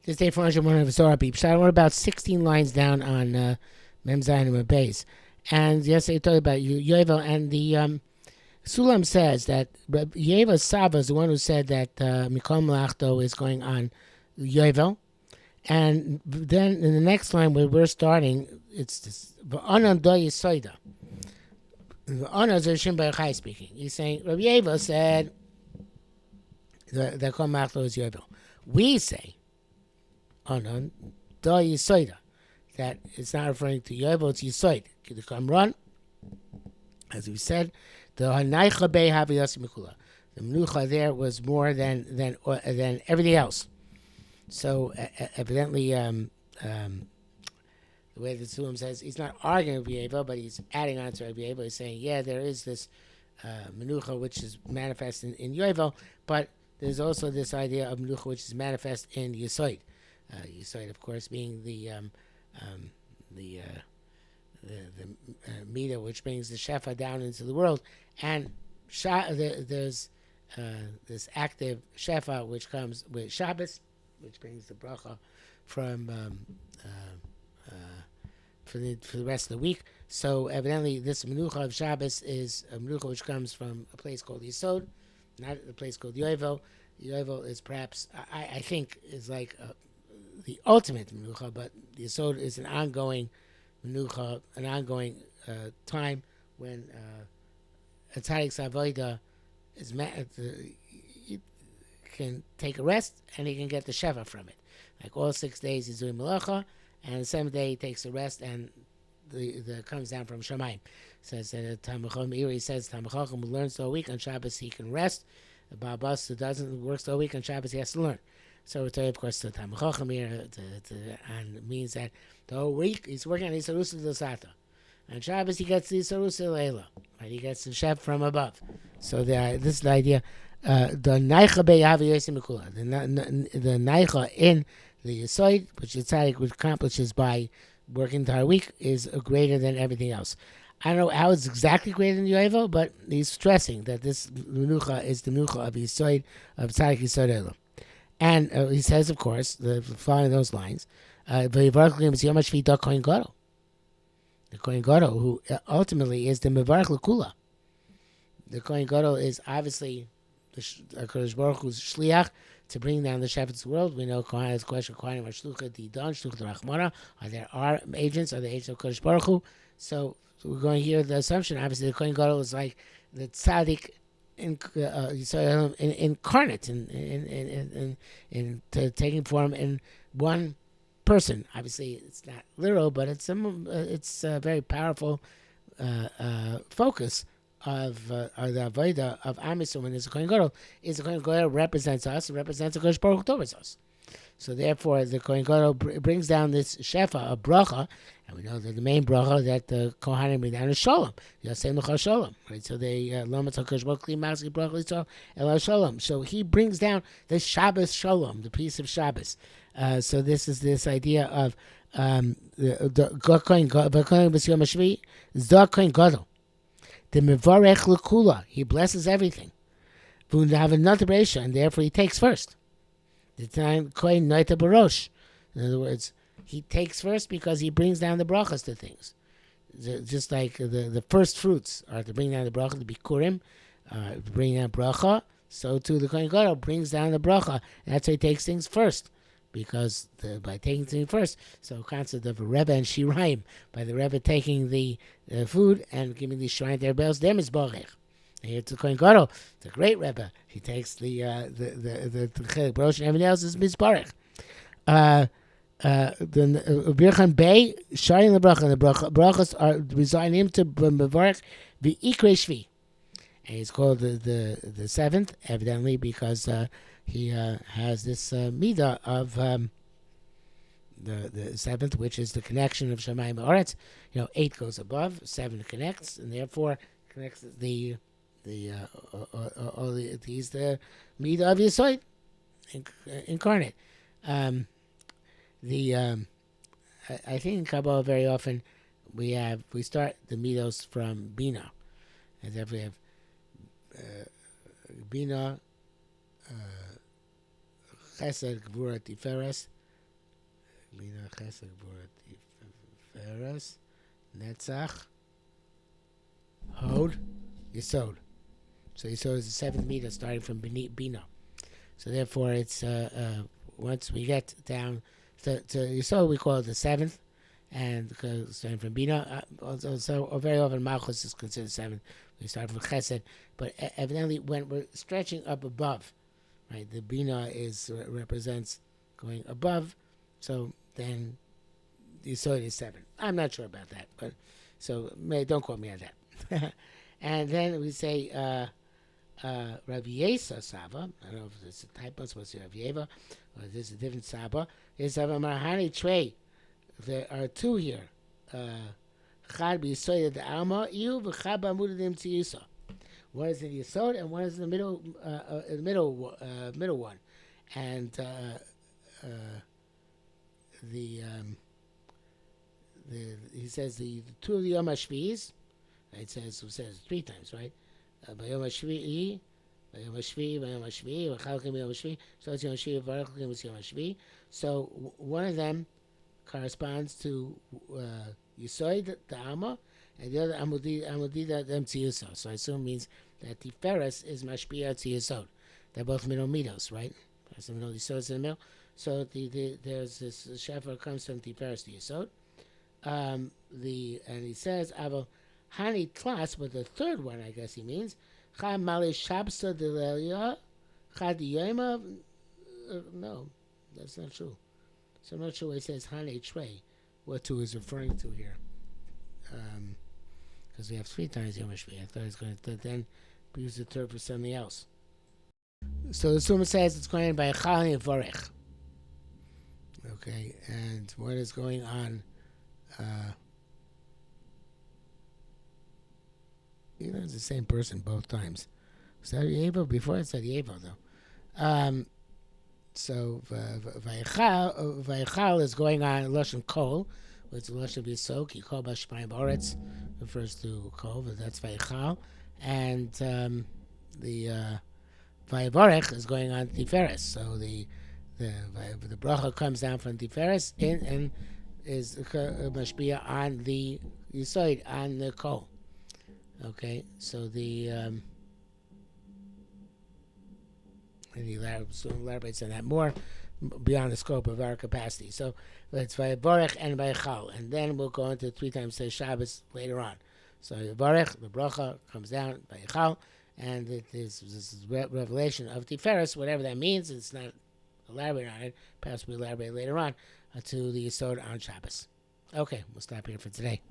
This day 401 of Zohar Pshat. We're about 16 lines down on Mem Zayin and Beis. And yesterday I talked about Yovel, and the Sulam says that Yevel Sava is the one who said that Mikol Malachto is going on Yovel. And then in the next line where we're starting, it's this V'anan do Yesoida. V'anan is Rishon Bar Yochai speaking. He's saying Rabbi Yevel said that Mikol Malachto is Yovel. We say Anan do Yesoida, that it's not referring to Yovel, it's Yesod. The Kamran, as we said, the Hanaycha Bei Haviyas Mikula. The Menucha there was more than everything else. So evidently, the way the Sulam says, he's not arguing with Yevel, but he's adding on to Yevel. He's saying, yeah, there is this Menucha which is manifest in Yovel, but there's also this idea of Menucha which is manifest in Yesod. Yesod, of course, being the meter which brings the shefa down into the world, and there's this active shefa which comes with Shabbos, which brings the bracha from for the rest of the week. So evidently, this menucha of Shabbos is a menucha which comes from a place called Yesod, not a place called Yovel. Yovel is perhaps, I think, is like the ultimate menucha, but Yesod is an ongoing menucha, an ongoing time when a tzaddik's avodah is he can take a rest and he can get the sheva from it. Like all 6 days he's doing malacha, and the 7th day he takes a rest and the comes down from Shamayim. Says Tamachom Iri says Tamachom who learns all week on Shabbos he can rest. The Babas who doesn't works all week on Shabbos he has to learn. So we're talking, of course, to Tamachom here, and it means that the whole week he's working on Isarusa Dosata. On Shabbos he gets the Isarusa Leila, right? He gets the chef from above. So this is the idea. The Naicha Be'avi Yosim Mikula, the Naicha in the Yesod, which the tzaddik accomplishes by working the entire week, is greater than everything else. I don't know how it's exactly greater than Yovel, but he's stressing that this menucha is the menucha of Yesod, of tzaddik Yesod Elam. And he says, of course, following those lines, the Kohen Gadol. The Kohen Gadol, who ultimately is the Mevarach L'Kula. The Kohen Gadol is obviously the HaKadosh Baruch Hu's shliach to bring down the Shepherd's world. We know Kohen has a question, Kohen are shlucha didan, shlucha rachmana. Are there agents? Are they agents of HaKadosh Baruch Hu? So we're going to hear the assumption. Obviously, the Kohen Gadol is like the tzaddik incarnate in taking form in one person. Obviously, it's not literal, but it's a very powerful focus of the avodah of Am Yisrael when it's a Kohen Gadol. Is the Kohen Gadol represents us, represents the Kodesh Baruch Hu towards us. So therefore, the Kohen Gadol brings down this shefa, a bracha, and we know that the main bracha that the Kohanim bring down is shalom. Yasem l'cha shalom, right? So they lomas hakodesh baruch hu mazik bracha l'tzal el shalom. So he brings down the Shabbos shalom, the peace of Shabbos. So this is this idea of the Kohen Gadol, the mevarech l'kula. He blesses everything. We have another reisha, and therefore he takes first. The time Kohen Noita Barosh. In other words, he takes first because he brings down the brachas to things. Just like the first fruits are to bring down the bracha, the bikurim, bring down bracha, so too the Kohen Gadol brings down the bracha. And that's why he takes things first. Because by taking things first, so concept of a Rebbe and Shiraim, by the Rebbe taking the food and giving the Shiraim their bells, them is Borech. Here to Kohen Gadol, the great Rebbe, he takes the Chelik Barosh and everything else is Mizbarech. The Birchan Bey, sharing the bracha, and the brachas are resigning him to Mevarech the Ikre Shvi. And he's called the 7th, evidently, because he has this midah of the 7th, which is the connection of Shamayim and Oretz. 8 goes above, 7 connects, and therefore connects he's the midah of Yesod incarnate. I think in Kabbalah very often we start the midos from Bina, as if we have Bina, Chesed, Gvura, Tiferes, Bina Chesed Gvura Tiferes Netzach Hod Yesod. So Yesod is the seventh meter starting from Bina. So therefore, it's once we get down to Yesod, we call it the seventh, and starting from Bina. So very often Malchus is considered seventh. We start from Chesed, but evidently when we're stretching up above, right, the Bina represents going above. So then Yesod is seven. I'm not sure about that, but so don't quote me on that. And then we say Rav Yesa Saba. I don't know if it's a typo, it's supposed to be Rav Yeva, or this is a different Saba. Is Saba Marhani Trey. There are two here. Chad b'Yesod the Alma Iu v'Chad b'Amudim Tziyusa. One is in the Yesod and one is in the middle one. And he says the two of the Yom HaShvi'is. It says three times, right? Bayom HaShvi'i, Bayom HaShvi'i, Bayom HaShvi'i, V'chalkim Bayom HaShvi'i. So it's Yom HaShvi'i, V'chalkim is Yom HaShvi'i. So one of them corresponds to Yesod, the Alma, and the other Amudida, the Tziyusa. So I assume means that Tiferes is Mashpia Tziyusod. They're both middle midos, right? That's the middle, Yesod is in the middle. So there's this Shafar comes from Tiferes to Yesod. And he says, Avo Hani Tlas, but the third one, I guess he means, Cha Mali Shabsa Delelia, Cha Diyema. No, that's not true. So I'm not sure what he says Hani Trey, what two is referring to here. Because we have three times Yom HaShvi. I thought he was going to then use the third for something else. So the Summa says it's going by Chal and Vorech. Okay, and what is going on? It's the same person both times. Was that Yevo? Before it said Yevo, though. So Vayichal is going on Lashon Kol, which is Lashon B'Yisok. Yikol B'Shmayim Oretz refers to Kol, but that's Vayichal. And the Vayivorech is going on Tiferes. So the bracha comes down from Tiferes and is mashpia on the Yesod, on the Kol. Okay, so and he elaborates on that more beyond the scope of our capacity. So it's Vayivorech and Vayichal, and then we'll go into three times say Shabbos later on. So Vayivorech, the bracha comes down, Vayichal, and this is revelation of Tiferes, whatever that means. It's not elaborate on it. Perhaps we'll elaborate later on to the Yesod on Shabbos. Okay, we'll stop here for today.